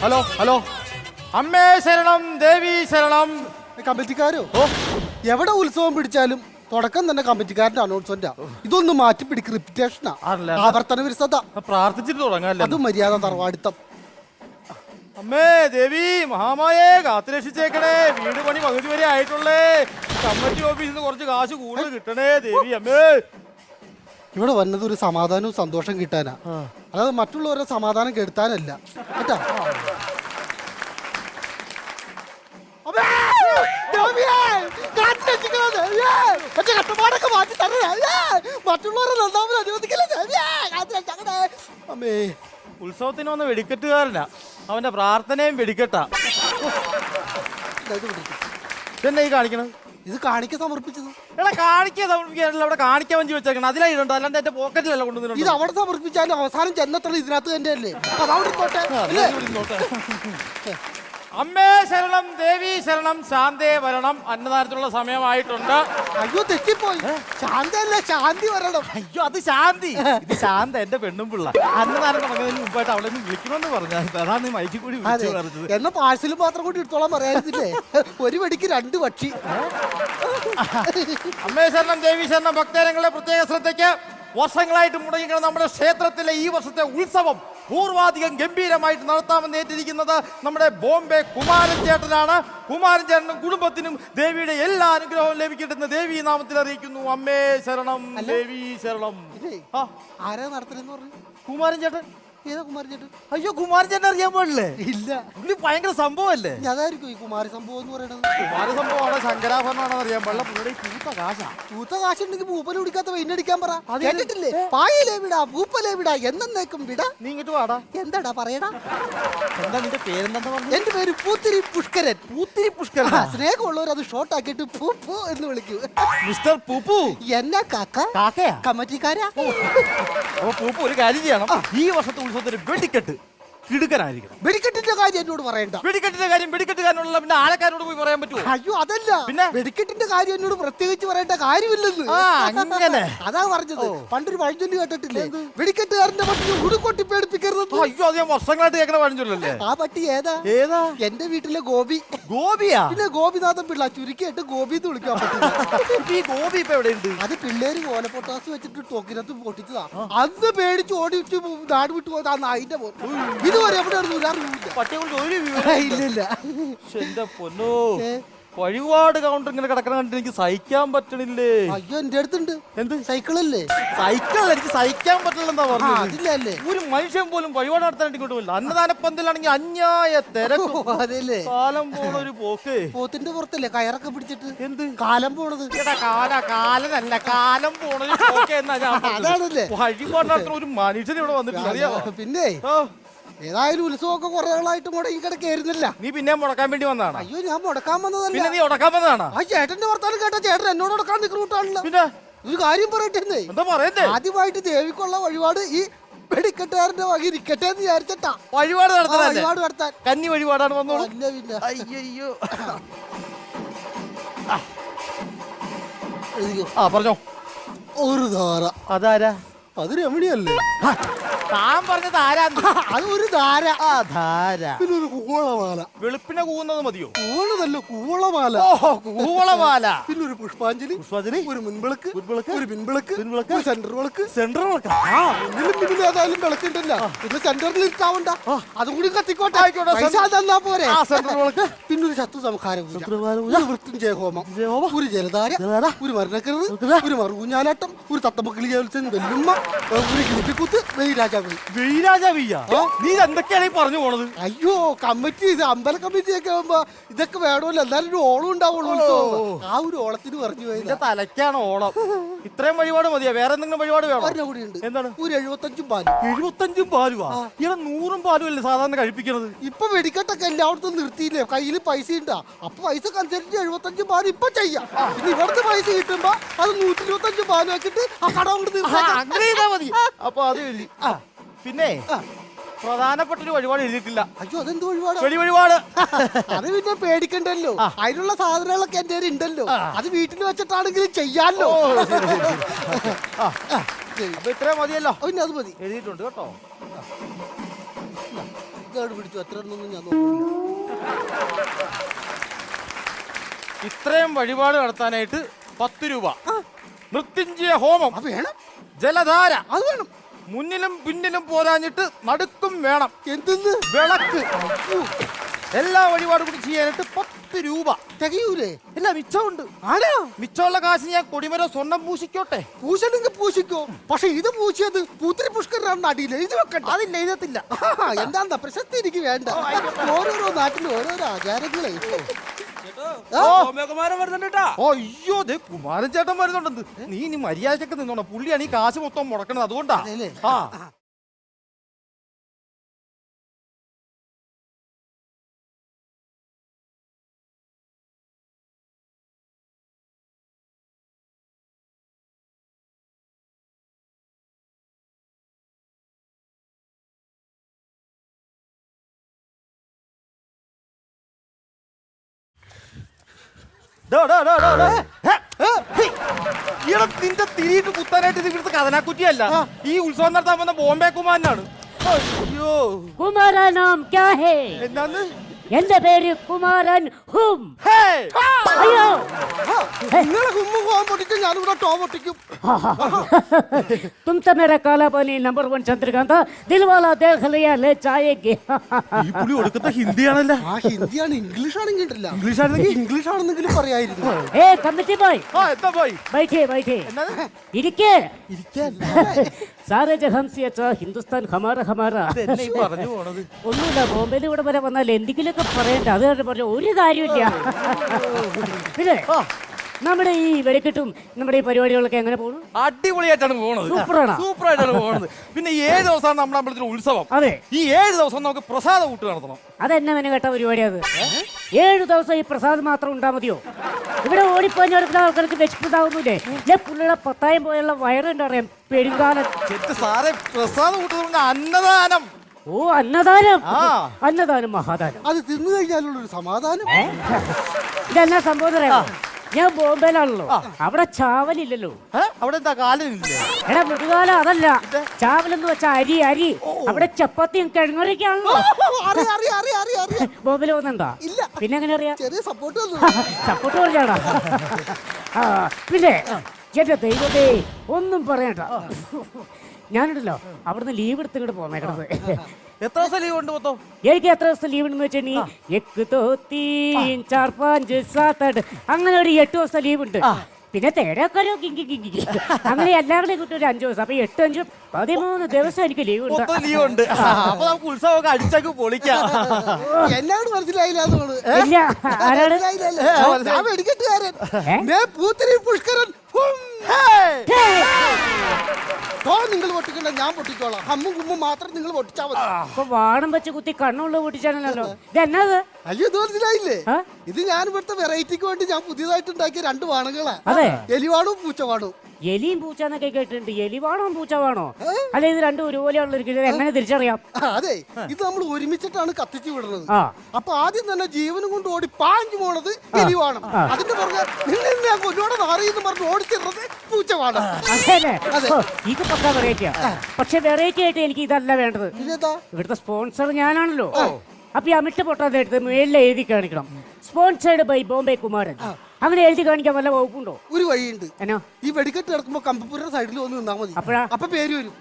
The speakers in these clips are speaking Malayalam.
ഹലോ ഹലോ, അമ്മേ ശരണം ദേവി ശരണം. കമ്മിറ്റിക്കാരോ എവിടെ ഉത്സവം പിടിച്ചാലും തുടക്കം തന്നെ കമ്മിറ്റിക്കാരന്റെ അനൗൺസ്മെന്റാ. ഇതൊന്നും മാറ്റി പിടിക്ക്, റിപ്പിറ്റേഷനാ, ആവർത്തന വിരസത. പ്രാർത്ഥിച്ചിട്ട് തുടങ്ങാല്ലേ? അത് മര്യാദ തറവാടിത്തം. അമ്മേ ദേവി മഹാമായെ കാത്തുരക്ഷിച്ചേക്കണേ. വീട് പണി പകുതി വരെ ആയിട്ടുള്ളേ. കമ്മിറ്റി ഓഫീസിൽ നിന്ന് കുറച്ച് കാശ് കൂടുതൽ കിട്ടണേ ദേവി. അമ്മേ ഇവിടെ വന്നത് ഒരു സമാധാനവും സന്തോഷം കിട്ടാനാ, അതായത് മറ്റുള്ളവരുടെ സമാധാനം കെടുത്താനല്ല കേട്ടാ. ഉത്സവത്തിന് വന്ന വെടിക്കെട്ടുകാരനാ, അവന്റെ പ്രാർത്ഥനയും വെടിക്കെട്ടാ. ഇതെന്നെ ഈ കാണിക്കണത്? ഇത് കാണിക്ക സമർപ്പിച്ചത്. എടാ കാണിക്കാൻ സമർപ്പിക്കാനല്ല, അവിടെ കാണിക്കാൻ വഞ്ചി വെച്ചേക്കണം. അതിലാ ഇടണ്ട, അല്ലാണ്ട് എന്റെ പോക്കറ്റിലല്ല കൊണ്ടുവന്നിട്ടുണ്ട്. ഇത് അവിടെ സമർപ്പിച്ചാലും അവസാനം ചെന്നത്ര ഇതിനകത്ത് തന്നെ അല്ലേ. അമ്മേ ശരണം ദേവി ശരണം ശാന്തേ വരണം. അന്നദാനത്തിനുള്ള സമയമായിട്ടുണ്ട്. അയ്യോ തെറ്റിപ്പോയി, ശാന്തല്ല ശാന്തി വരണം. അയ്യോ അത് ശാന്തി, ഇത് ശാന്ത എന്റെ പെണ്ണും പിള്ള. അന്നദാനം തുടങ്ങുന്നതിന് മുമ്പായിട്ട് അവളെ വിളിക്കണമെന്ന് പറഞ്ഞു. അതാണ് നീ മൈക്കിൽ കൂടി പറഞ്ഞത്. എന്നാ പാഴ്സലും മാത്രം കൂടി എടുത്തോളാൻ പറയാനില്ലേ. ഒരു വെടിക്ക് 2 പക്ഷി. അമ്മേ ശരണം ദേവി ശരണം. ഭക്തജനങ്ങളുടെ പ്രത്യേക ശ്രദ്ധയ്ക്ക്, വർഷങ്ങളായിട്ട് മുടങ്ങിക്കുന്ന നമ്മുടെ ക്ഷേത്രത്തിലെ ഈ വർഷത്തെ ഉത്സവം പൂർവാധികം ഗംഭീരമായിട്ട് നടത്താമെന്ന് ഏറ്റിരിക്കുന്നത് നമ്മുടെ ബോംബെ കുമാരൻ ചേട്ടനാണ്. കുമാരൻ ചേട്ടനും കുടുംബത്തിനും ദേവിയുടെ എല്ലാ അനുഗ്രഹവും ലഭിക്കട്ടെന്ന് ദേവി നാമത്തിൽ അറിയിക്കുന്നു. അമ്മേ ശരണം ദേവി ശരണം. ആരാ നടത്തണെന്ന് പറഞ്ഞു? കുമാരൻ ചേട്ടൻ. ഏതാ കുമാരൻ ചേട്ടൻ? അയ്യോ കുമാരൻ ചേട്ടൻ അറിയാൻ പാടില്ലേ? ഇല്ല. പുള്ളി ഭയങ്കര സംഭവല്ലേ. അതായിരിക്കും ഈ കുമാര സംഭവം എന്ന് പറയുന്നത്. കുമാര സംഭവമാണോ ശങ്കരാഭരണമാണോ അറിയാൻ പാടില്ല. പുള്ളിയുടെ പൂത്ത കാശാ. പൂത്ത കാശുണ്ടെങ്കിൽ പൂപ്പല കുടിക്കാത്ത വെയിനടിക്കാൻ പറ. കേട്ടിട്ടില്ലേ? പായലേ വിടാ പൂപ്പലേ വിടാ എന്നേക്കും വിടാ. നീ ഇങ്ങോട്ട് വാടാ. എന്താടാ പറയടാ? എന്താ നിന്റെ പേരെന്താ പറഞ്ഞു? എന്റെ പേര് പൂത്തിരി പുഷ്കരൻ. പൂത്തിരി പുഷ്കരൻ. സ്നേഹമുള്ളവർ അത് ഷോർട്ട് ആക്കിയിട്ട് പൂപ്പു എന്ന് വിളിക്കൂ. മിസ്റ്റർ പൂപ്പു. എന്നാ കാക്ക? കാക്കയാ? കമ്മിറ്റിക്കാരാ. അപ്പൊ പൂപ്പു ഒരു കാര്യം ചെയ്യണം. ഈ വർഷത്തെ ഉത്സവത്തിന് വെടിക്കെട്ട് കിടുക്കനായിരിക്കണം. വെടിക്കെട്ടിന്റെ കാര്യം എന്നോട് പറയണ്ട. വെടിക്കെട്ടിന്റെ കാര്യം വെടിക്കെട്ടുകാരനുള്ള പിന്നെ ആലക്കാരോട് പോയി പറയാൻ പറ്റുമോ? അയ്യോ അതല്ല, പിന്നെ വെടിക്കെട്ടിന്റെ കാര്യം എന്നോട് പ്രത്യേകിച്ച് പറയേണ്ട കാര്യമില്ലെന്ന്. അങ്ങനെ അതാ പറഞ്ഞത്. പണ്ടൊരു പഴഞ്ചൊല്ലി കേട്ടിട്ടില്ലേ? വെടിക്കെട്ടുകാരന്റെ പട്ടി ഉടുക്കൊട്ടി പേടിപ്പിക്കരുത്. അയ്യോ അത് ഞാൻ വർഷങ്ങളായിട്ട് കേൾക്കണ പഴഞ്ചൊല്ലല്ലേ. ആ പട്ടി ഏതാ? ഏതാ? എന്റെ വീട്ടിലെ ഗോപി. ഗോപിയാ? പിന്നെ ഗോപിനാഥൻ പിള്ള, ചുരുക്കിയിട്ട് ഗോപി എന്ന് വിളിക്കാൻ പറ്റും. ഈ ഗോപി ഇപ്പൊ എവിടെയുണ്ട്? അത് പിള്ളേര് ഓലപ്പൊട്ടാസ് വെച്ചിട്ട് തോക്കിനകത്ത് പൊട്ടിച്ചതാ. അന്ന് പേടിച്ച് ഓടിച്ച് നാട് വിട്ടു പോയത് ആ നായിന്റെ പോലെ. ഇതുവരെ എവിടെയായിരുന്നു പട്ടിയോട് ഒരു ഇല്ലില്ല. എന്റെ പൊന്നോ, വഴിപാട് കൗണ്ടർ ഇങ്ങനെ കിടക്കണ കണ്ടിട്ട് എനിക്ക് സഹിക്കാൻ പറ്റണില്ലേ. അയ്യോ എന്റെ അടുത്തുണ്ട്. എന്ത്? സൈക്കിളല്ലേ? സൈക്കിളല്ല, എനിക്ക് സഹിക്കാൻ പറ്റില്ലെന്നാ പറഞ്ഞത്. അതില്ലല്ലേ? ഒരു മനുഷ്യൻ പോലും വഴിപാട് നടത്താനായിട്ട് ഇങ്ങോട്ട് പോയില്ല. അന്നദാനപ്പന്തലാണെങ്കിൽ അന്യായ തിരക്കും. അതല്ലേ കാലം പോണ ഒരു പോക്ക്. പോത്തിന്റെ പുറത്തല്ലേ കയറൊക്കെ പിടിച്ചിട്ട് എന്ത് കാലം പോണത്? കാലനല്ല കാലം പോണ ഒരു പോക്ക് എന്നാ ഞാൻ. അതാണല്ലേ വഴിപാട് നടത്തുന്ന ഒരു മനുഷ്യൻ ഇവിടെ വന്നിട്ടില്ല അറിയാമോ? പിന്നെ ഏതായാലും ഉത്സവമൊക്കെ കുറെ നാളായിട്ട് മുടങ്ങി കിടക്കായിരുന്നില്ല. നീ പിന്നെ മുടക്കാൻ വേണ്ടി വന്നതാണ്? അയ്യോ ഞാൻ മുടക്കാൻ വന്നതല്ല. പിന്നെ നീ ഉടക്കാൻ വന്നതാണ്? ആ ചേട്ടന്റെ വർത്താനം കേട്ട ചേട്ടൻ എന്നോട് ഉടക്കാൻ നിൽക്കണോട്ടാണല്ലോ. പിന്നെ ഒരു കാര്യം പറയട്ടെ. എന്താ പറയണ്ടേ? ആദ്യമായിട്ട് ദേവിക്കുള്ള വഴിപാട് ഈ വെടിക്കെട്ടുകാരന്റെ വക ഇരിക്കട്ടെ എന്ന് വിചാരിച്ചിട്ടാ വഴിപാട് നടത്താൻ. വഴിപാട് നടത്താൻ കന്നി വഴിപാടാണ് വന്നോളൂ. പിന്നെ അയ്യോ പറഞ്ഞോ. ഒരു ധാര. അതാരാ? അത് രമണിയല്ലേ? താൻ പറഞ്ഞത് ആരാന്ന്? അത് ഒരു ധാര. ധാര. പിന്നെ ഒരു കൂവളമാല. വെളുപ്പിനെ കൂവുന്നത് മതിയോ? കൂവളതല്ല, കൂവളമാല. കൂവളമാല. പിന്നെ ഒരു പുഷ്പാഞ്ജലി. ഒരു മുൻവിളക്ക്. ഒരു പിൻവിളക്ക്. ഒരു സെന്റർ വിളക്ക്. സെന്റർ വിളക്ക്. മുന്നിലും പിന്നിലും ഏതായാലും വിളക്കുണ്ടല്ലോ. പിന്നെ സെന്ററിൽ ഇട്ടാവണ്ട, അതും കൂടി കത്തിക്കോട്ടെ. തന്നാ പോരെ. സെന്റർ വിളക്ക്. പിന്നെ ഒരു ശത്രു സംഹാരം, ഒരു മൃത്യുഞ്ജയ ഹോമം, ഒരു ജലധാര, ഒരു മരണക്കിണർ, ഒരു മറുകുഞ്ഞാലാട്ടം, ഒരു തത്തമക്കിളി വെല്ലുമ്മ, ഒരു കിളിപ്പിക്കുത്ത്, വെയിരാജാവി. നീ എന്തൊക്കെയാണ് ഈ പറഞ്ഞു പോണത്? അയ്യോ കമ്മിറ്റി, ഇത് അമ്പല കമ്മിറ്റി ഒക്കെ ആകുമ്പോ ഇതൊക്കെ വേണമല്ലോ, എന്നാലും ഒരു ഓളം ഉണ്ടാവുള്ളൂ. ആ ഒരു ഓളത്തിന് പറഞ്ഞു പോയത്. തലക്കാണ് ഓളം. ഇത്രയും വഴിപാട് മതിയാ? വേറെ എന്തെങ്കിലും വഴിപാട് വേണം? കൂടിയുണ്ട്. എന്താണ്? ഒരു 75 പാല്. 75 പാലുവാ? ഇവിടെ 100 പാലും അല്ലേ സാധാരണ കഴിപ്പിക്കുന്നത്? ഇപ്പൊ വെടിക്കെട്ടൊക്കെ എല്ലായിടത്തും നിർത്തിയില്ലേ, കയ്യിൽ പൈസ ഉണ്ടാ. അപ്പൊ പൈസ അനുസരിച്ച് 75 പാല് ഇപ്പൊ ചെയ്യാം. പിന്നെ ഇവിടുത്തെ പൈസ കിട്ടുമ്പോ അത് 125 പാല് വെച്ചിട്ട് ആ കട കൊണ്ട് അങ്ങനെ ചെയ്താ മതി. അപ്പൊ അത് എഴുതി. പിന്നെ പ്രധാനപ്പെട്ട ഒരു വഴിപാട് എഴുതിയിട്ടില്ല. അയ്യോ അതെന്ത് വഴിപാട്? വഴിപാട്. അത് പിന്നെ പേടിക്കണ്ടല്ലോ, അതിനുള്ള സാധനങ്ങളൊക്കെ എന്റെ ഉണ്ടല്ലോ. അത് വീട്ടിൽ വെച്ചിട്ടാണെങ്കിലും ചെയ്യാലോ. അപ്പൊ ഇത്രയും മതിയല്ലോ. പിന്നെ അത് മതി. എഴുതിയിട്ടുണ്ട് കേട്ടോ. ഇതോട് പിടിച്ചു എത്ര എണ്ണൊന്നും ഞാൻ നോക്കില്ല. ഇത്രയും വഴിപാട് നടത്താനായിട്ട് 10 രൂപ. മൃത്യുഞ്ജയ ഹോമം അത് വേണം, ജലധാര അത് വേണം. മുന്നിലും പിന്നിലും പോരാഞ്ഞിട്ട് നടുക്കും വേണം. എന്തെന്ന് വിളക്ക് എല്ലാ വഴിപാടും കൂടി ചെയ്യാനായിട്ട് 10 രൂപ. തികയൂലേ? ഇല്ല, മിച്ചമുണ്ട്. ആണോ? മിച്ചമുള്ള കാശ് ഞാൻ കൊടിമരം സ്വർണ്ണം പൂശിക്കോട്ടെ. പൂശണെങ്കിൽ പൂശിക്കോ, പക്ഷെ ഇത് പൂശിയത് പൂത്തിരി പുഷ്കരാണ് അടിയിൽ എഴുതി വെക്കട്ടെ. അതില്ല, എഴുതത്തില്ല. എന്താ പ്രശസ്തി എനിക്ക് വേണ്ട. ഓരോരോ നാട്ടിലും ഓരോരോ ആചാരങ്ങളെ. അയ്യോ, ദേ കുമാരൻ ചേട്ടൻ വരുന്നുണ്ടെന്ന്. നീ ഇനി മര്യാദക്കൊക്കെ നിന്നോണം. പുള്ളിയാണ് ഈ കാശ് മൊത്തം മുടക്കണത്, അതുകൊണ്ടാ. ആ നിന്റെ തിരിയിട്ട് കുത്താനായിട്ട് ഇത് ഇവിടുത്തെ കഥനാക്കുറ്റിയല്ല, ഈ ഉത്സവം നടത്താൻ വന്ന ബോംബെ കുമാരനാണ്. അയ്യോ, കുമാരാ നാം ക്യാ ഹേ? എന്നാന്ന്? എന്റെ പേര് കുമാരൻ ഹും. ഹേ! അയ്യോ, നിങ്ങളെ കുമ്പും കോം പൊട്ടിക്കും, ഞാനിവിടെ ടോ പൊട്ടിക്കും. तुम तो मेरा काला पानी नंबर 1 चंद्रकांत दिल वाला देख लिया ले जाएगी. ഈ പുള്ളി ഒടുക്കത്തെ ഹിന്ദിയാണല്ലോ. ആ ഹിന്ദിയാണ്, ഇംഗ്ലീഷ് ആണെങ്കിൽ ഇട്ടില്ല. ഇംഗ്ലീഷ് ആണെങ്കിൽ ഇംഗ്ലീഷ് ആണെന്നെങ്കിലും പറയായിരുന്നു. ए कमिटी बॉय ആ എന്താ പോയി? बैठे बैठे എന്നാന്ന്? इरिके ഇരിക്കാൻ सारे जहां से अच्छा हिंदुस्तान हमारा हमारा. എന്നെ ഈ പറഞ്ഞു പോണത്. ഒന്നുമില്ല, ബോംബെയിൽ ഇവിടെ വരെ വന്നാൽ എന്തെങ്കിലുമൊക്കെ പറയണ്ട. അത് കാരണം പറഞ്ഞ ഒരു കാര്യമില്ല. പിന്നെ നമ്മുടെ ഈ വെടിക്കെട്ടും നമ്മുടെ ഈ പരിപാടികളൊക്കെ എങ്ങനെ പോകുന്നു? അടിപൊളിയായിട്ടാണ് പോണത്. സൂപ്പറാണ്. സൂപ്പറായിട്ടാണ് പോണത്. പിന്നെ 7 ദിവസമാണ് നമ്മുടെ അമ്പലത്തിൽ ഉത്സവം. അതെ, ഈ 7 ദിവസം നമുക്ക് പ്രസാദ കൂട്ട് നടത്തണം. അതെന്നെ മെന കേട്ട പരിപാടി. അത് 7 ദിവസം ഈ പ്രസാദം മാത്രം ഉണ്ടാ മതിയോ? ഇവിടെ ഓടിപ്പോഞ്ഞെടുക്കുന്ന ആൾക്കാർക്ക് വിശപ്പുണ്ടാവുന്നില്ലേ? പുള്ളിയുടെ 10,000 പോയുള്ള വയറുണ്ട് അറിയാം. പെരുങ്കാലം ചെറ്റ് സാറേ, പ്രസാദ കൂട്ട് അന്നദാനം. ഓ, അന്നദാനം. ആ. അന്നദാനം മഹാദാനം. അത് തിന്നു കഴിഞ്ഞാലുള്ളൊരു സമാധാനം. ഇതെന്നാ സംഭവം അറിയാമോ? ഞാൻ ബോംബെയിലാണല്ലോ, അവിടെ ചാവലില്ലല്ലോ. അവിടെ എന്താ കാലില്ലേ? എടാ മുതുകാല, അതല്ല ചാവലെന്ന് വെച്ചാ അരി അരി. അവിടെ ചപ്പാത്തിയും കിഴങ്ങറിയൊക്കെയാണല്ലോ. ബോംബെയിൽ വന്നിട്ടുണ്ടോ? ഇല്ല. പിന്നെ എങ്ങനെ അറിയാം? ചെറിയ സപ്പോർട്ട് സപ്പോർട്ട് പറഞ്ഞാടാ. പിന്നെ എന്റെ ദൈവമേ, ഒന്നും പറയണ്ട. ഞാനുണ്ടല്ലോ അവിടുന്ന് ലീവ് എടുത്ത് ഇങ്ങോട്ട് പോന്നേക്കണത്. എത്ര ദിവസം ലീവ് ഉണ്ട് മൊത്തം? എനിക്ക് എത്ര ദിവസത്തെ ലീവ് ഉണ്ടെന്ന് വെച്ചാൽ 1 2 3 4 5 7 8 അങ്ങനെ ഒരു 8 ദിവസത്തെ ലീവ് ഉണ്ട്. പിന്നെ തേടക്കാരോ അങ്ങനെ എല്ലാവരുടെയും കിട്ടും ഒരു 5 ദിവസം. അപ്പൊ 8 5 13 ദിവസം എനിക്ക് ലീവ് ഉണ്ട്. ലീവ് ഉണ്ട്. അപ്പൊ നമുക്ക് ഉത്സവമൊക്കെ അടിച്ചൊക്കെ പൊളിക്കാം. എല്ലാവരും മനസ്സിലായില്ല. ഇല്ല, ആരാണ്? ഞാൻ വെടിക്കെട്ടുകാരൻ, പൂത്തിരി പുഷ്കരൻ. നിങ്ങൾ പൊട്ടിക്കണ്ട, ഞാൻ പൊട്ടിക്കോളാം. ഹമ്മും കുമ്മും മാത്രം നിങ്ങൾ പൊട്ടിച്ചാൽ മതി. അപ്പൊ വാണം വെച്ച് കുത്തി കണ്ണുള്ള പൊട്ടിച്ചാണല്ലോ. ഇതെന്നത്? അയ്യോ, ഇത് മനസ്സിലായില്ലേ? ഇത് ഞാൻ ഇവിടുത്തെ വെറൈറ്റിക്ക് വേണ്ടി ഞാൻ പുതിയതായിട്ട് ഉണ്ടാക്കിയ 2 വാണങ്ങളാ. അതെ, എലിവാണും പൂച്ചവാണും. എലിയും പൂച്ചാന്നൊക്കെ കേട്ടിട്ടുണ്ട്. എലിവാണോ പൂച്ചവാണോ? അല്ലെ ഇത് രണ്ടും ഒരുപോലെയുള്ള എങ്ങനെ തിരിച്ചറിയാം? അതെ, ഇത് നമ്മൾ ഒരുമിച്ചിട്ടാണ് കത്തിച്ചു വിടുന്നത്. അപ്പൊ ആദ്യം തന്നെ ജീവനും കൊണ്ട് ഓടി പാഞ്ഞു പോണത് എലിവാണം. അതിന്റെ പുറകെ നിന്നെ കൊല്ലോടെ നാറിയെന്ന് പറഞ്ഞ് ഓടിച്ചിരുന്നത് പൂച്ചവാണം. ഇത് പക്കാ വെറൈറ്റിയാ. പക്ഷെ വെറൈറ്റി ആയിട്ട് എനിക്ക് ഇതല്ല വേണ്ടത്. ഇവിടുത്തെ സ്പോൺസർ ഞാനാണല്ലോ. അപ്പൊ ഈ അമിട്ട് പൊട്ടാതെ എടുത്ത് മേളിൽ എഴുതി കാണിക്കണം, സ്പോൺസേർഡ് ബൈ ബോംബെ കുമാരൻ. അങ്ങനെ എഴുതി കാണിക്കാൻ വല്ല വകുപ്പുണ്ടോ? ഒരു വഴിയുണ്ട്. എന്നാ? ഈ വെടിക്കെട്ട് കിടക്കുമ്പോ കമ്പപ്പുര സൈഡിൽ വന്ന് നിന്നാ മതി. അപ്പഴാ? അപ്പൊ പേര് വരും.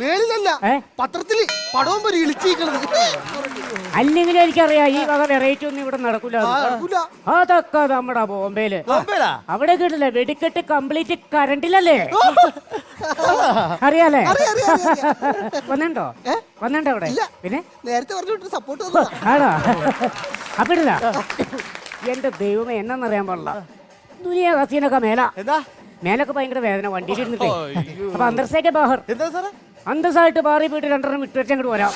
മേളിലല്ല, പത്രത്തില് പടവും വരെ ഇളിച്ചിരിക്കണത്. അല്ലെങ്കിൽ എനിക്കറിയാം ഈ വക വെറൈറ്റി ഒന്നും ഇവിടെ നടക്കൂല. അതൊക്കെ നമ്മുടെ ബോംബെയില് അവിടെ കിട്ടില്ല. വെടിക്കെട്ട് കംപ്ലീറ്റ് കറണ്ടിലല്ലേ? അറിയാലേ? വന്നിട്ടുണ്ടോ? വന്നിട്ടുണ്ടോ അവിടെ? പിന്നെ നേരത്തെ പറഞ്ഞു സപ്പോർട്ട് ആണോ? അപ്പൊ ഇടില്ല. എന്റെ ദൈവമേ, എന്നറിയാൻ പാടില്ല. ദുനിയ ഹസീനൊക്കെ മേലൊക്കെ ഭയങ്കര വേദന വണ്ടിയിൽ ഇരുന്നിട്ടേ. അപ്പൊ അന്തർസേക്ക് ബാഹർ അന്തസ്സായിട്ട് ബാറി പോയിട്ട് 2 വിട്ട് വെച്ച് അങ്ങോട്ട് വരാം.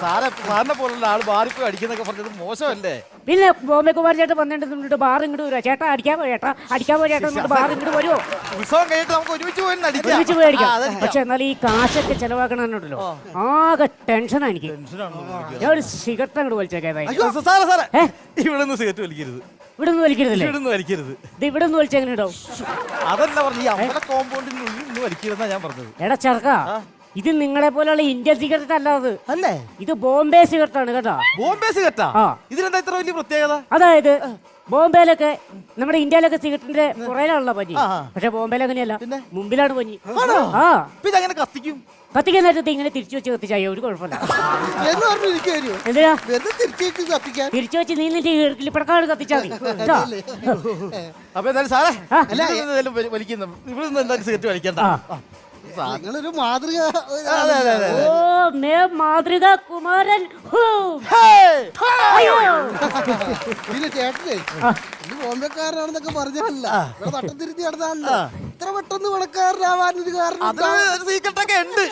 സാറിനെ പോലുള്ള ആള് ബാറിപ്പോയി അടിക്കുന്നൊക്കെ പറഞ്ഞത് മോശമല്ലേ? പിന്നെ ബോംബെ കുമാരൻ ചേട്ടൻ വന്നിട്ട് ബാർ ഇങ്ങോട്ട് വരുവാ. ചേട്ടാ അടിക്കാൻ പോ, ചേട്ടാ അടിക്കാൻ പോ, ചേട്ടാ ബാർ ഇങ്ങോട്ട് വരുമോ? ഉത്സവം കഴിഞ്ഞിട്ട് നമുക്ക് ഒരുമിച്ച് പോയി അടിക്കാം. പക്ഷെ എന്നാലും ഈ കാശൊക്കെ ചെലവാക്കണല്ലോ, ആകെ ടെൻഷനാ എനിക്ക്. ഞാൻ ഒരു സിഗരറ്റ് അങ്ങോട്ട് വലിച്ചേക്കാതായി. ഇവിടെ നിന്ന് സിഗരറ്റ് വലിക്കരുത്. ഇവിടെ നിന്ന് വലിക്കരുതല്ലേ? വലിക്കരുത്. ഇവിടെ നിന്ന് വലിച്ചെങ്ങനെ ഉണ്ടാവും? അതല്ല പറഞ്ഞു, ഈ അമ്പല കോമ്പൗണ്ടിനുള്ളിൽ നിന്ന് വലിക്കരുതെന്നാ ഞാൻ പറഞ്ഞത്. എടാ ചെറുക്കാ, ഇത് നിങ്ങളെ പോലെയുള്ള ഇന്ത്യൻ സിഗരറ്റ് അല്ല അത്. അല്ലേ? ഇത് ബോംബെ സിഗരറ്റ് ആണ് കേട്ടോ. ബോംബെ സിഗരറ്റാ? ആ. ഇതിനെന്താ ഇത്ര വലിയ പ്രത്യേകത? അതായത് ബോംബെയിലൊക്കെ നമ്മുടെ ഇന്ത്യയിലൊക്കെ സിഗരറ്റിന്റെ പുറയിലാണല്ലോ പനി. ആ. പക്ഷെ ബോംബെയിൽ അങ്ങനെയല്ല, പിന്നെ? മുമ്പിലാണ് പനി. ആണോ? ആ. ഇപ്പൊ ഇതെങ്ങനെ കത്തിക്കും? കത്തിക്കാൻ നേരത്തെ ഇങ്ങനെ തിരിച്ചു വെച്ച് കത്തിച്ചായ ഒരു കുഴപ്പമില്ല. എന്ന് പറഞ്ഞു എനിക്ക് തരുമോ? എന്തിനാ വെറുതെ തിരിച്ചേക്ക് കത്തിക്കാൻ? തിരിച്ചു വെച്ച് നീ നിന്റെ കിളിപ്പടക്കാട് കത്തിച്ചാൽ മതി കേട്ടോ. അപ്പൊ എന്തായാലും സാറേ, ആ. വലിക്കുന്ന ഇവിടെ നിന്ന് എന്തായാലും സിഗരറ്റ് വലിക്കണ്ട. ആ. നിങ്ങളൊരു മാതൃക. അതെ, അതെ, അതെ. ഓ മേ മാതൃക കുമാരൻ. ഹേയ്! അയ്യോ. പിന്നെ ചേട്ടനെ ഇത് ബോംബെക്കാരനാണെന്നൊക്കെ പറഞ്ഞല്ല, ഇവിടെ തട്ടം തിരിഞ്ഞ് നടന്നാണല്ലോ. ഇത്ര പെട്ടെന്ന് പണക്കാരനാവാനൊരു കാരണം അത് ഒരു സീക്രട്ടൊക്കെ ഉണ്ട്.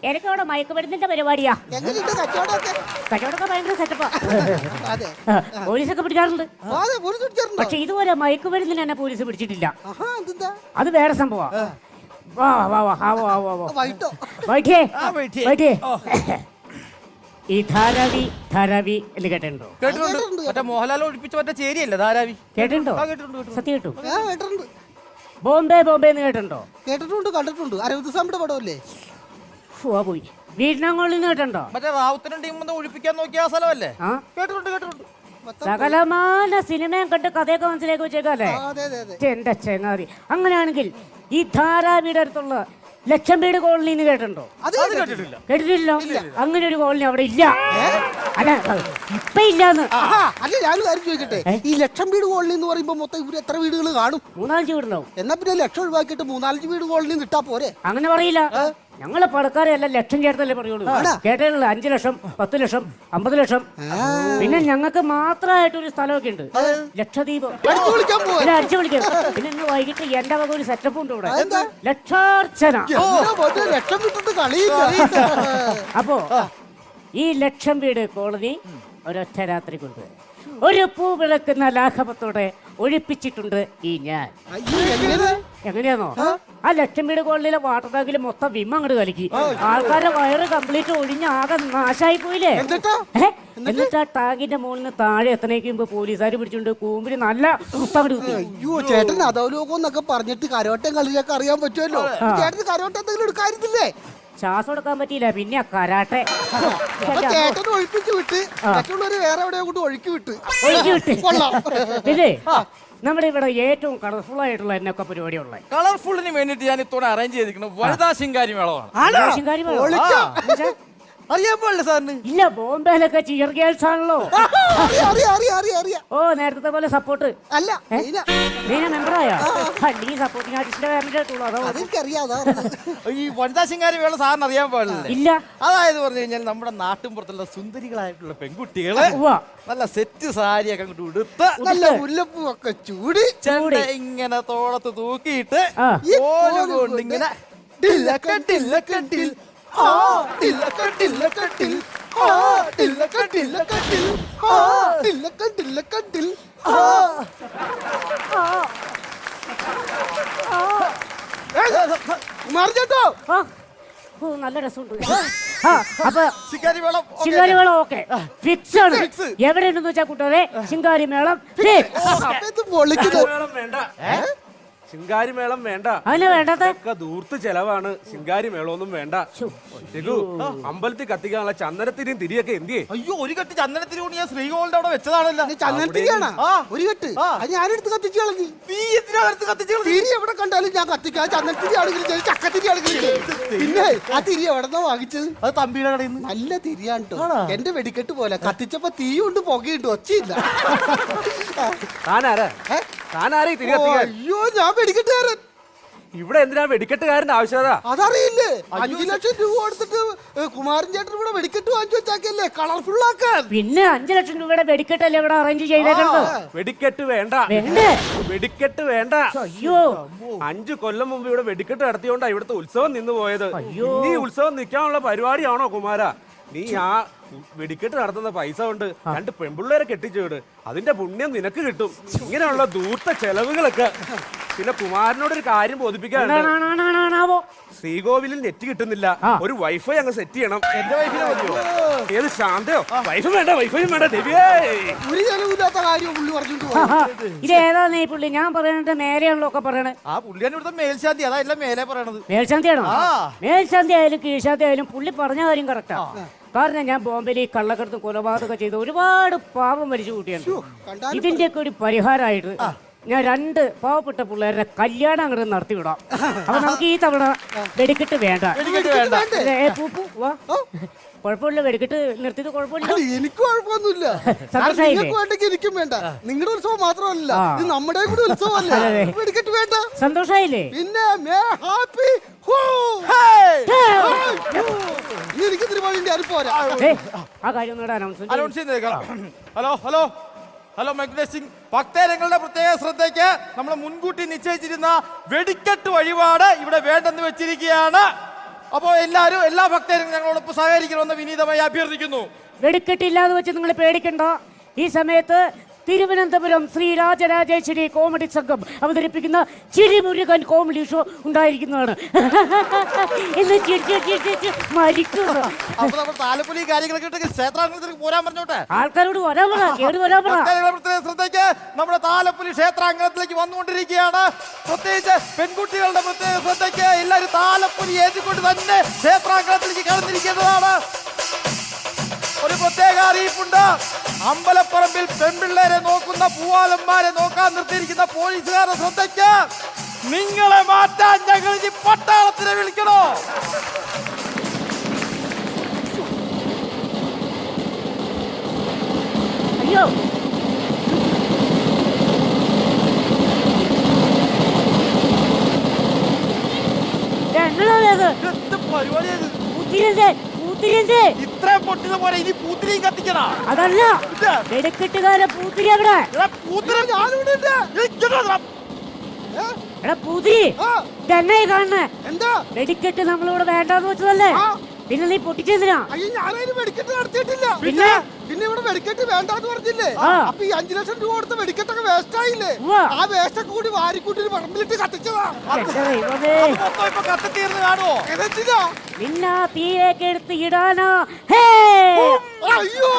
എനിക്ക് അവിടെ മയക്കുമരുന്നിന്റെ പരിപാടിയാ. എങ്ങനെയുണ്ട് കച്ചവടമൊക്കെ? കച്ചവടമൊക്കെ ഭയങ്കര സെറ്റപ്പാ. അതെ, പോലീസൊക്കെ പിടിക്കാറുണ്ട്. അതെ, പോലീസ് പിടിച്ചിട്ടുണ്ടോ? പക്ഷെ ഇതുവരെ മയക്കുമരുന്നിന് എന്നെ പോലീസ് പിടിച്ചിട്ടില്ല. ആഹാ, അതെന്താ? അത് വേറെ സംഭവം. വാ വാ വാ വാ വാ വാ വാ. വൈകിട്ടോ? വൈകിയേ വൈകിയേ. വൈകിയേ. ഈ ധാരാവി ധാരാവി എന്ന് കേട്ടിട്ടുണ്ടോ? കേട്ടിട്ടുണ്ട്. മറ്റേ മോഹൻലാൽ ഒഴിപ്പിച്ച മറ്റേ ചേരിയല്ലേ ധാരാവി? കേട്ടിട്ടുണ്ടോ? ആ, കേട്ടിട്ടുണ്ട്. സത്യം കേട്ടു. കേട്ടിട്ടുണ്ട്, ബോംബെ ബോംബെ എന്ന് കേട്ടിട്ടുണ്ടോ? കേട്ടിട്ടുണ്ട്, കണ്ടിട്ടുണ്ട്. അരവിന്ദ് സ്വാമിയുടെ പടമല്ലേ? പോയി. വീടിനങ്ങളിൽ നിന്ന് കേട്ടിട്ടുണ്ടോ? മറ്റേ റാവുത്തനും ടീമൊന്നും ഒഴിപ്പിക്കാൻ നോക്കിയ ആ സ്ഥലമല്ലേ? ആ കേട്ടിട്ടുണ്ട്, കേട്ടിട്ടുണ്ട്. സകലമാന സിനിമയും കണ്ട് കഥയൊക്കെ മനസ്സിലേക്ക് വെച്ചേക്കല്ലേ? അതെ, അതെ, അതെ. എന്റെ ചെങ്ങാതി. അങ്ങനെയാണെങ്കിൽ ഈ ധാരാവിയുടെ അടുത്തുള്ള ലക്ഷം വീട് കോളനി എന്ന് കേട്ടിട്ടുണ്ടോ? അത് കേട്ടിട്ടില്ല. കേട്ടിട്ടില്ലോ? അങ്ങനെ ഒരു കോളനി അവിടെ ഇല്ല. അല്ല ഇപ്പൊ ഇല്ലാന്ന്. ആഹാ, അല്ല ഞാനൊരു കാര്യം ചോദിക്കട്ടെ, ഈ ലക്ഷം വീട് കോളനി എന്ന് പറയുമ്പോ മൊത്തം ഇവര് എത്ര വീടുകൾ കാണും? 3-5 വീടുണ്ടാവും. എന്നാ പിന്നെ ലക്ഷം ഒഴിവാക്കിയിട്ട് 3-4 വീട് കോളനി കിട്ടാ പോരെ? അങ്ങനെ പറയില്ല. ഞങ്ങളെ പടക്കാരെ എല്ലാം ലക്ഷം ചേർത്തല്ലേ പറയുള്ളൂ. കേട്ടില്ല 5 ലക്ഷം 10 ലക്ഷം 50 ലക്ഷം. പിന്നെ ഞങ്ങൾക്ക് മാത്രമായിട്ടൊരു സ്ഥലമൊക്കെ ഉണ്ട്, ലക്ഷദ്വീപ്. അടിച്ചു വിളിക്കാൻ പോവാ. പിന്നെ അടിച്ചു വിളിക്കാം. പിന്നെ ഇന്ന് വൈകിട്ട് എന്റെ വക ഒരു സെറ്റപ്പ് ഉണ്ട് ഇവിടെ, ലക്ഷാർച്ചന. എന്നാ മറ്റേ ലക്ഷം വിട്ടിട്ട് കളിയില്ല. അപ്പോ ഈ ലക്ഷം വീട് കോളനി ഒരൊറ്റ രാത്രി കൊണ്ട് ഒരു പൂ വിളക്കുന്ന ലാഘവത്തോടെ ഒഴിപ്പിച്ചിട്ടുണ്ട് ഈ ഞാൻ. അയ്യോ, എങ്ങനെ? എങ്ങനെയാണോ? ആ ലക്ഷം വീട് കോളനിയിലെ വാട്ടർ ടാങ്കിൽ മൊത്തം വിമ്മ അങ്ങോട്ട് കലക്കി. ആൾക്കാരുടെ വയറ് കംപ്ലീറ്റ് ഒഴിഞ്ഞ് ആകെ നാശായി പോയില്ലേ? എന്നിട്ട് ആ ടാങ്കിന്റെ മുകളിൽ നിന്ന് താഴെ എത്തണേക്ക് മുമ്പ് പോലീസുകാർ പിടിച്ചോണ്ട് കൂമ്പിന് നല്ല കുത്തങ്ങോട്ട് കുത്തി. അയ്യോ ചേട്ടൻ അതവലോകം എന്നൊക്കെ പറഞ്ഞിട്ട് കരോട്ടം കളിയൊക്കെ അറിയാൻ പറ്റുമല്ലോ. ചേട്ടന് കരോട്ടം എന്തെങ്കിലും എടുക്കാറില്ലേ? ശ്വാസം എടുക്കാൻ പറ്റിയില്ല, പിന്നെ കരാട്ടെ. ചേട്ടൻ ഒഴിപ്പിച്ചു വിട്ട് മറ്റുള്ളവര് വേറെ എവിടെയോ കൊണ്ട് ഒഴുക്കി വിട്ട്. ഒഴുക്കി വിട്ട്. കൊള്ളാം. പിന്നെ നമ്മുടെ ഇവിടെ ഏറ്റവും കളർഫുൾ ആയിട്ടുള്ള എന്നൊക്കെ പരിപാടിയുള്ള കളർഫുള്ളിന് വേണ്ടിട്ട് ഞാൻ ഇത്തോടെ അറേഞ്ച് ചെയ്തിരിക്കുന്നത് വനിതാ ശിങ്കാരി മേളമാണ്. അറിയാൻ പാടില്ല സാറിന്? ഇല്ല, ബോംബെയിലൊക്കെ ചിയർ ഗേൾസ് ആണല്ലോ. അറിയാം. ഓ നേരത്തെ പോലെ സപ്പോർട്ട് അല്ല, നീന മെമ്പറായ നീ സപ്പോർട്ടിങ് ആർട്ടിസ്റ്റിന്റെ പേരിട്ടുള്ളൂ. അതോ ഈ വനിതാ ശിങ്കാരി മേള സാറിന് അറിയാൻ പാടില്ല? ഇല്ല. അതായത് പറഞ്ഞു കഴിഞ്ഞാൽ നമ്മുടെ നാട്ടിൻപുറത്തുള്ള സുന്ദരികളായിട്ടുള്ള പെൺകുട്ടികള് നല്ല സെറ്റ് സാരിയൊക്കെ അങ്ങോട്ട് ഉടുത്ത് നല്ല മുല്ലപ്പൂ ഒക്കെ ചൂടി ചെണ്ട ഇങ്ങനെ തോളത്ത് തൂക്കിയിട്ട് ഇങ്ങനെ മാറിച്ചോ. നല്ല രസമുണ്ട്. അപ്പൊ ശിങ്കാരി മേളം ശിങ്കാരി മേളം ഓക്കെ ഫിക്സ് ആണ്. എവിടെയുണ്ടെന്ന് വെച്ചാൽ കൂട്ടാതെ ശിങ്കാരി മേളം ശിങ്കാരി മേളം വേണ്ട. അതിന് വേണ്ടത് ദൂർത്ത് ചെലവാണ്. ശിങ്കാരി മേളമൊന്നും വേണ്ട. അമ്പലത്തിൽ കത്തിക്കാനുള്ള ചന്ദനത്തിരിയും തിരിയൊക്കെ എന്തിയേ? അയ്യോ, ഒരു കെട്ട് ചന്ദനത്തിരി കൊണ്ട് ഞാൻ ശ്രീകോളിന്റെ അവിടെ വെച്ചതാണല്ലോ. ചന്ദനത്തിരിയാണോ? ഒരു കെട്ട് ഞാനെടുത്ത് കത്തിച്ചു കളഞ്ഞു. നീ എന്തിനാ കത്തിച്ചു? തിരി എവിടെ കണ്ടാലും ഞാൻ കത്തിക്കാം. ചന്ദനത്തിരി ആണെങ്കിലും ചക്കത്തിരി ആണെങ്കിലും. പിന്നെ ആ തിരി എവിടെന്നാ വാങ്ങിച്ചത്? അത് തമ്പിയുടെ കടയിൽ നിന്ന്. നല്ല തിരിയാണ് ട്ടോ. എന്റെ വെടിക്കെട്ട് പോലെ കത്തിച്ചപ്പോ തീയുണ്ട് പുകയുണ്ട് ഒച്ചയില്ല. താനാരേ തിരി കത്തിക്കാൻ? അയ്യോ, ഞാൻ വെടിക്കെട്ടുകാരൻ. ഇവിടെ എന്തിനാ വെടിക്കെട്ടുകാരന്റെ ആവശ്യകത? അതറിയില്ലേ? 5 ലക്ഷം രൂപ കൊടുത്തിട്ട് കുമാരൻ ചേട്ടൻ ഇവിടെ വെടിക്കെട്ട് വാങ്ങിച്ചു വെച്ചാക്കല്ലേ കളർഫുൾ ആക്കാൻ. പിന്നെ 5 ലക്ഷം രൂപയുടെ വെടിക്കെട്ടല്ലേ ഇവിടെ അറേഞ്ച് ചെയ്തേക്കുന്നത്. വെടിക്കെട്ട് വേണ്ട. വെടിക്കെട്ട് വേണ്ട. അയ്യോ, 5 കൊല്ലം മുമ്പ് ഇവിടെ വെടിക്കെട്ട് നടത്തിയോണ്ടാ ഇവിടുത്തെ ഉത്സവം നിന്ന് പോയത്. അയ്യോ, ഈ ഉത്സവം നിൽക്കാനുള്ള പരിപാടിയാണോ കുമാര? നീ ആ വെടിക്കെട്ട് നടത്തുന്ന പൈസ കൊണ്ട് 2 പെൺപിള്ളേരെ കെട്ടിച്ചു വിട്. അതിന്റെ പുണ്യം നിനക്ക് കിട്ടും. ഇങ്ങനെയുള്ള ദൂർത്ത ചെലവുകളൊക്കെ പിന്നെ കുമാരനോടൊരു കാര്യം ബോധിപ്പിക്കാനുണ്ട്. ആണോ ശ്രീകോവിലിൽ നെറ്റ് കിട്ടുന്നില്ല, ഒരു വൈഫൈ അങ്ങ് സെറ്റ് ചെയ്യണം. എന്റെ വൈഫിനെ മതിയോ? ഏത് ശാന്തയോ? വൈഫും വേണ്ട, വൈഫൈയും വേണ്ട ദേവിയേ. ഒരു ചെലവില്ലാത്ത കാര്യം പുള്ളി പറഞ്ഞിട്ട് ഇത് ഏതാന്ന് ഈ പുള്ളി? ഞാൻ പറയണത് മേലെയാണല്ലോ ഒക്കെ പറയണത്. ആ പുള്ളിയാണ് ഇവിടുത്തെ മേൽശാന്തി, അതാ മേലെ പറയണത്. മേൽശാന്തിയാണോ? മേൽശാന്തി ആയാലും കീഴ്ശാന്തി ആയാലും പുള്ളി പറഞ്ഞ കാര്യം കറക്റ്റാ. കാരണം ഞാൻ ബോംബെയിൽ ഈ കള്ളക്കടത്ത് കൊലപാതകം ചെയ്ത് ഒരുപാട് പാവം മരിച്ചു കൂട്ടിയാണ്. ഇതിന്റെയൊക്കെ ഒരു പരിഹാരമായിട്ട് ഞാൻ 2 പാവപ്പെട്ട പിള്ളേരുടെ കല്യാണം അങ്ങോട്ട് നടത്തി വിടാം. അപ്പൊ നമുക്ക് ഈ തവണ വെടിക്കെട്ട് വേണ്ട. പൂപ്പു വാ, കുഴപ്പമില്ല, വെടിക്കെട്ട് നിർത്തിയത് കുഴപ്പമില്ല. എനിക്ക് കുഴപ്പമൊന്നുമില്ല. എനിക്കും വേണ്ട. നിങ്ങളുടെ ഉത്സവം മാത്രമല്ല, ഇത് നമ്മുടെ കൂടെ ഉത്സവമല്ലേ. വെടിക്കെട്ട് വേണ്ട. സന്തോഷായില്ലേ? പിന്നെ ഹാപ്പി എനിക്ക് തിരുവാളിന്റെ അറിപ്പോരാ. ആ കാര്യം ഒന്നുകൂടെ അനൗൺസ് ചെയ്തേക്കാം. Hello hello hello mic. ഭക്തജനങ്ങളുടെ പ്രത്യേക ശ്രദ്ധയ്ക്ക് നമ്മൾ മുൻകൂട്ടി നിശ്ചയിച്ചിരുന്ന വെടിക്കെട്ട് വഴിപാട് ഇവിടെ വേണ്ടെന്ന് വെച്ചിരിക്കുകയാണ്. അപ്പോൾ എല്ലാ ഭക്തരും ഞങ്ങളോടൊപ്പം സഹകരിക്കണമെന്ന് വിനീതമായി അഭ്യർത്ഥിക്കുന്നു. വെടിക്കെട്ടില്ലാതെ വെച്ച് നിങ്ങൾ പേടിക്കണ്ട. ഈ സമയത്ത് തിരുവനന്തപുരം ശ്രീ രാജരാജേശ്വരി കോമഡി സംഘം അവതരിപ്പിക്കുന്ന ചിരിമുരുകൻ കോമഡി ഷോ ഉണ്ടായിരിക്കുന്നതാണ്. താലപ്പൊലി കാര്യങ്ങളൊക്കെ ക്ഷേത്രാങ്കണത്തിലേക്ക് പോരാൻ പറഞ്ഞോട്ടെ. ആൾക്കാരോട് വരാൻ പറ, കേറി വരാൻ പറ. ശ്രദ്ധയ്ക്ക് നമ്മുടെ താലപ്പൊലി ക്ഷേത്രാങ്കണത്തിലേക്ക് വന്നുകൊണ്ടിരിക്കുകയാണ്. പ്രത്യേകിച്ച് പെൺകുട്ടികളുടെ പ്രത്യേക ശ്രദ്ധയ്ക്ക് എല്ലാവരും താലപ്പൊലി ഏറ്റുകൊണ്ട് തന്നെ ക്ഷേത്രാങ്കണത്തിലേക്ക് കടന്നിരിക്കുന്നതാണ്. ഒരു പ്രത്യേക അറിയിപ്പുണ്ട്. അമ്പലപ്പറമ്പിൽ പെൺപിള്ളേരെ നോക്കുന്ന പൂവാലന്മാരെ നോക്കാൻ നിർത്തിയിരിക്കുന്ന പോലീസുകാരുടെ ശ്രദ്ധയ്ക്ക്, നിങ്ങളെ മാറ്റാൻ ഞങ്ങൾ ഈ പട്ടാളത്തിനെ വിളിക്കണോ? അയ്യോ, ഇത്രയും പൊട്ടിയത് പോലെ ഇനി പൂത്തിരിയും കത്തിക്കണ. അതല്ല, വെടിക്കെട്ടുകാരെ പൂത്തിരി അവിടെ. പൂത്തിരി തന്നെ കാണണേ. എന്താ വെടിക്കെട്ട് നമ്മളിവിടെ വേണ്ടാന്ന് വെച്ചതല്ലേ? പിന്നെ നീ പൊട്ടിച്ചെന്തിനാ? ഞാനതിന് വെടിക്കെട്ട് നടത്തിയിട്ടില്ല. പിന്നെ ഇവിടെ വെടിക്കെട്ട് വേണ്ടാന്ന് പറഞ്ഞില്ലേ? അപ്പൊ ഈ 5 ലക്ഷം രൂപ കൊടുത്ത വെടിക്കെട്ടൊക്കെ വേസ്റ്റ് ആയില്ലേ? ആ വേസ്റ്റ് ഒക്കെ കൂടി വാരിക്കൂട്ടി പറമ്പിലിട്ട് കത്തിച്ചതാ. കത്തിത്തീർന്ന് കാണുമോ? നിന്നാ തീയേക്ക് എടുത്ത് ഇടാനാ. അയ്യോ